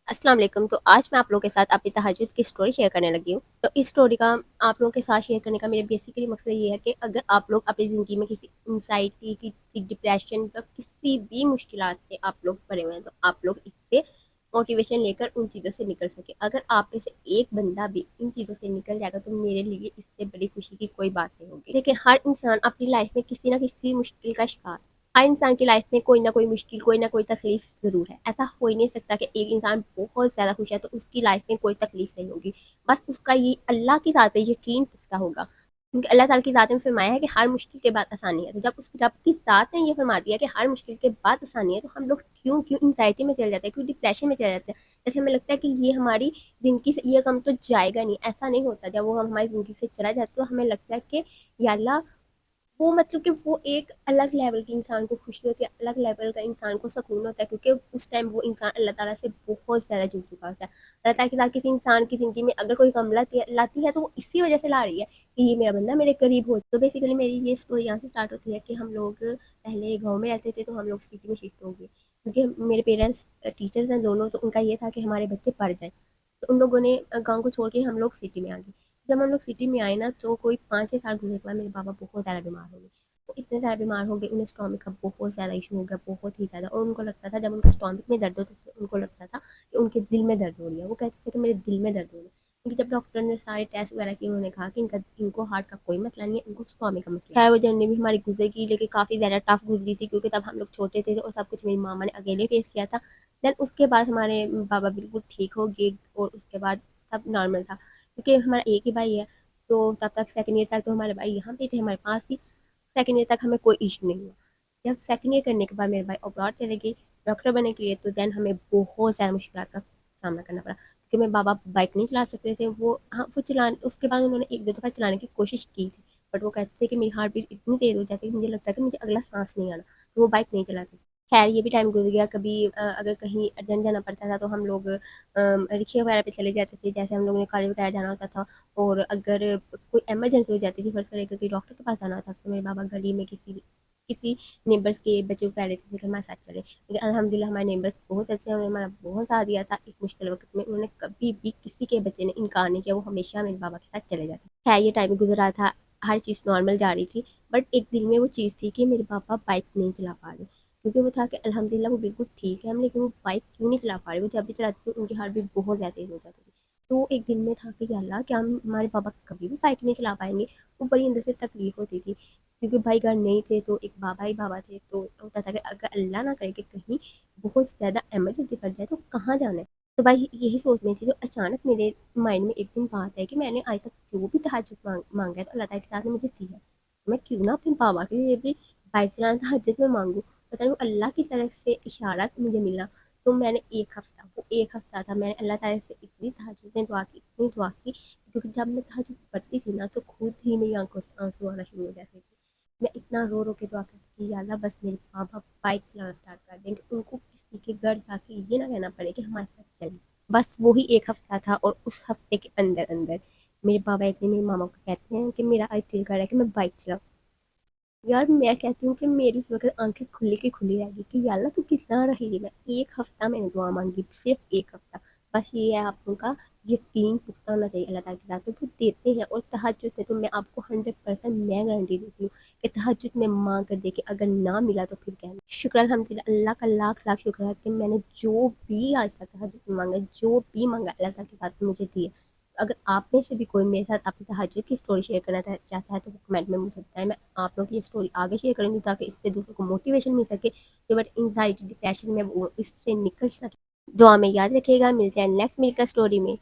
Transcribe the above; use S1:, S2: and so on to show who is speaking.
S1: अस्सलाम वालेकुम। तो आज मैं आप लोगों के साथ अपनी तहज्जुद की स्टोरी शेयर करने लगी हूँ। तो इस स्टोरी का आप लोगों के साथ शेयर करने का मेरा बेसिकली मकसद ये है कि अगर आप लोग अपनी ज़िंदगी में किसी एंग्ज़ायटी, किसी डिप्रेशन या किसी भी मुश्किलात में आप लोग पड़े हुए हैं, तो आप लोग इससे मोटिवेशन लेकर उन चीज़ों से निकल सकें। अगर आप में से एक बंदा भी इन चीज़ों से निकल जाएगा, तो मेरे लिए इससे बड़ी खुशी की कोई बात नहीं होगी। देखिए, हर इंसान अपनी लाइफ़ में किसी न किसी मुश्किल का शिकार। हर इंसान की लाइफ में कोई ना कोई मुश्किल, कोई ना कोई तकलीफ ज़रूर है। ऐसा हो ही नहीं सकता कि एक इंसान बहुत ज़्यादा खुश है तो उसकी लाइफ में कोई तकलीफ नहीं होगी। बस उसका ये अल्लाह की ज़ात पे यकीन पुख्ता होगा। क्योंकि अल्लाह ताला की ज़ात में फरमाया है कि हर मुश्किल के बाद आसानी है। तो जब उस रब की ज़ात ने ये फरमा दिया कि हर मुश्किल के बाद आसानी है, तो हम लोग क्यों क्यों एंग्ज़ायटी में चले जाते हैं, क्यों डिप्रेशन में चले जाते हैं। जैसे हमें लगता है कि ये हमारी ज़िंदगी से ये गम तो जाएगा नहीं, ऐसा नहीं होता। जब वो हमारी ज़िंदगी से चला जाता है तो हमें लगता है कि या अल्लाह, वो मतलब कि वो एक अलग लेवल की इंसान को खुशी होती है, अलग लेवल का इंसान को सुकून होता है, क्योंकि उस टाइम वो इंसान अल्लाह ताला से बहुत ज़्यादा जुड़ चुका होता है। अल्लाह ताला के साथ किसी इंसान की ज़िंदगी में अगर कोई गम लाती है तो वो इसी वजह से ला रही है कि ये मेरा बंदा मेरे करीब हो। तो बेसिकली मेरी ये स्टोरी यहाँ से स्टार्ट होती है कि हम लोग पहले गाँव में रहते थे, तो हम लोग सिटी में शिफ्ट हो गए, क्योंकि मेरे पेरेंट्स टीचर्स हैं दोनों, तो उनका ये था कि हमारे बच्चे पढ़ जाएँ। तो उन लोगों ने गाँव को छोड़ के हम लोग सिटी में आ गए। जब हम लोग सिटी में आए ना, तो कोई 5-6 साल गुजरने के बाद मेरे पापा बहुत ज़्यादा बीमार हो गए। वो इतने ज़्यादा बीमार हो गए, उन्हें स्टोमक का बहुत ज़्यादा इशू हो गया, बहुत ही ज़्यादा। और उनको लगता था, जब उनके स्टोमक में दर्द होता था, उनको लगता था कि उनके दिल में दर्द हो रही है। वो कहते थे कि मेरे दिल में दर्द हो रहा है। क्योंकि जब डॉक्टर ने सारे टेस्ट वगैरह किए, उन्होंने कहा कि इनको हार्ट का कोई मसला नहीं है, इनको स्टोमक का मसला है। खैर, वो जर्नी भी हमारी गुजर गई, लेकिन काफ़ी ज़्यादा टफ गुजरी थी, क्योंकि तब हम लोग छोटे थे और सब कुछ मेरी मामा ने अकेले फेस किया था। देन उसके बाद हमारे बाबा बिल्कुल ठीक हो गए और उसके बाद सब नॉर्मल था, क्योंकि हमारा एक ही भाई है। तो तब तक सेकंड ईयर तक तो हमारे भाई यहाँ पे थे, हमारे पास ही। सेकंड ईयर तक हमें कोई इशू नहीं हुआ। जब सेकंड ईयर करने के बाद मेरे भाई अब्रॉड चले गए डॉक्टर बनने के लिए, तो देन हमें बहुत ज़्यादा मुश्किल का सामना करना पड़ा, क्योंकि मेरे बाबा बाइक नहीं चला सकते थे। वो, हाँ, वो चलाने उसके बाद उन्होंने एक दो दफ़ा चलाने की कोशिश की थी, बट वो कहते थे कि मेरी हार्ट बीट इतनी तेज़ हो जाती है कि मुझे लगता है कि मुझे अगला सांस नहीं आना, तो वो बाइक नहीं चलाते। खैर, ये भी टाइम गुजर गया। कभी अगर कहीं अर्जेंट जाना पड़ता था, तो हम लोग रिक्शे वगैरह पे चले जाते थे। जैसे हम लोगों ने कॉलेज वगैरह जाना होता था, और अगर कोई इमरजेंसी हो जाती थी, फर्स्ट करें क्योंकि डॉक्टर के पास जाना होता था, तो मेरे बाबा गली में किसी किसी नेबर्स के बच्चे को कह रहे थे कि हमारे साथ चले। लेकिन अल्हम्दुलिल्लाह हमारे नेबर्स बहुत अच्छे हैं, उन्होंने हमारा बहुत साथ दिया था इस मुश्किल वक्त में। उन्होंने कभी भी किसी के बच्चे ने इनकार नहीं किया, वो हमेशा मेरे बाबा के साथ चले जाते। खैर, ये टाइम गुजर रहा था, हर चीज़ नॉर्मल जा रही थी। बट एक दिल में वो चीज़ थी कि मेरे पापा बाइक नहीं चला पा रहे, क्योंकि वो था कि अल्हम्दुलिल्लाह वो बिल्कुल ठीक है हम, लेकिन वो बाइक क्यों नहीं चला पा रहे। वो जब भी चलाते थे उनकी हार्ट बीट बहुत ज़्यादा तेज़ हो जाती थी। तो एक दिन में था कि या अल्लाह, क्या हम हमारे पापा कभी भी बाइक नहीं चला पाएंगे। वो बड़ी अंदर से तकलीफ होती थी, क्योंकि भाई घर नहीं थे, तो एक बाबा ही बाबा थे। तो होता था कि अगर अल्लाह ना करे कि कहीं बहुत ज़्यादा इमरजेंसी पड़ जाए तो कहाँ जाना है। तो भाई यही सोच में थी, तो अचानक मेरे माइंड में एक दिन बात है कि मैंने आज तक जो भी तहज्जुद मांगा है, तो अल्लाह ताला की ज़ात ने मुझे दी है। तो मैं क्यों ना अपने बाबा के लिए भी बाइक चलाना तहज्जुद में मांगूँ। पता नहीं वो अल्लाह की तरफ से इशारा मुझे मिला। तो मैंने 1 हफ़्ता, वो 1 हफ़्ता था, मैंने अल्लाह ताला से इतनी तहज्जुद में दुआ की, इतनी दुआ की, क्योंकि जब मैं तहज्जुद पढ़ती थी ना, तो खुद ही मेरी आँखों से आँसू आना शुरू हो जाते थे। मैं इतना रो रो के दुआ करती थी, या अल्लाह बस मेरे पापा बाइक चलाना स्टार्ट कर दें, कि उनको किसी के घर जाके ये ना कहना पड़े कि हमारे साथ चलिए। बस वो ही 1 हफ़्ता था, और उस हफ़्ते के अंदर-अंदर मेरे पापा एक दिन मेरी मामा को कहते हैं कि मेरा आज दिल कर रहा है कि मैं बाइक चलाऊँ। यार, मैं कहती हूँ कि मेरी उस वक़्त आँखें खुली की खुली रह गई कि या अल्लाह तू किस तरह रहेगी। मैं 1 हफ़्ता मैंने दुआ माँगी, सिर्फ़ 1 हफ़्ता। बस ये है, आप लोगों का यकीन पुख्ता होना चाहिए अल्लाह ताला की ज़ात पे, वो देते हैं। और तहज्जुद में तो मैं आपको 100% मैं गारंटी देती हूँ कि तहज्जुद में माँग कर देखिए, अगर ना मिला तो फिर कहना शुक्र अल्हम्दुलिल्लाह। अल्लाह का लाख-लाख शुक्र है कि मैंने जो भी आज तक तहज्जुद में माँगा है, जो भी माँगा अल्लाह ताला की ज़ात ने मुझे दी है। अगर आप में से भी कोई मेरे साथ अपनी तहज्जुद की स्टोरी शेयर करना चाहता है, तो कमेंट में मुझे बताएं। मैं आप लोग की ये स्टोरी आगे शेयर करूँगी, ताकि इससे दूसरों को मोटिवेशन मिल सके, जो बट एंग्जाइटी डिप्रेशन में वो इससे निकल सके। दुआ में याद रखिएगा। मिलते हैं नेक्स्ट मिलकर स्टोरी में।